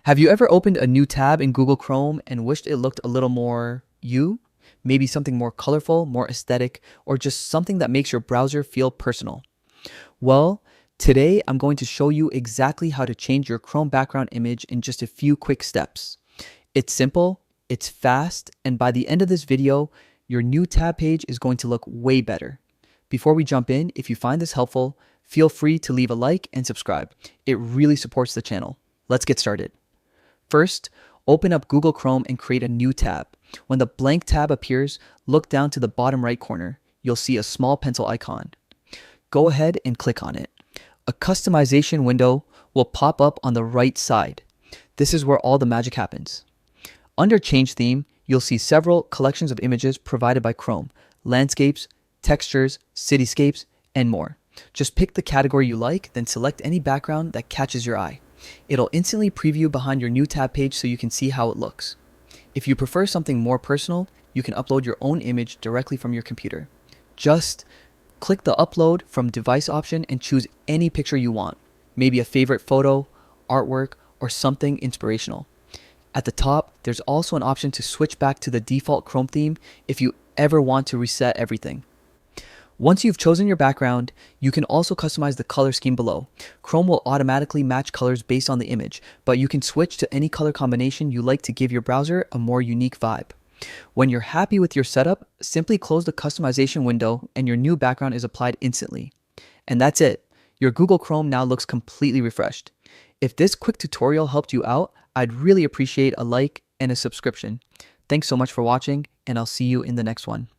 Have you ever opened a new tab in Google Chrome and wished it looked a little more you? Maybe something more colorful, more aesthetic, or just something that makes your browser feel personal? Well, today I'm going to show you exactly how to change your Chrome background image in just a few quick steps. It's simple, it's fast, and by the end of this video, your new tab page is going to look way better. Before we jump in, if you find this helpful, feel free to leave a like and subscribe. It really supports the channel. Let's get started. First, open up Google Chrome and create a new tab. When the blank tab appears, look down to the bottom right corner. You'll see a small pencil icon. Go ahead and click on it. A customization window will pop up on the right side. This is where all the magic happens. Under Change Theme, you'll see several collections of images provided by Chrome: landscapes, textures, cityscapes, and more. Just pick the category you like, then select any background that catches your eye. It'll instantly preview behind your new tab page so you can see how it looks. If you prefer something more personal, you can upload your own image directly from your computer. Just click the Upload from Device option and choose any picture you want, maybe a favorite photo, artwork, or something inspirational. At the top, there's also an option to switch back to the default Chrome theme if you ever want to reset everything. Once you've chosen your background, you can also customize the color scheme below. Chrome will automatically match colors based on the image, but you can switch to any color combination you like to give your browser a more unique vibe. When you're happy with your setup, simply close the customization window and your new background is applied instantly. And that's it. Your Google Chrome now looks completely refreshed. If this quick tutorial helped you out, I'd really appreciate a like and a subscription. Thanks so much for watching, and I'll see you in the next one.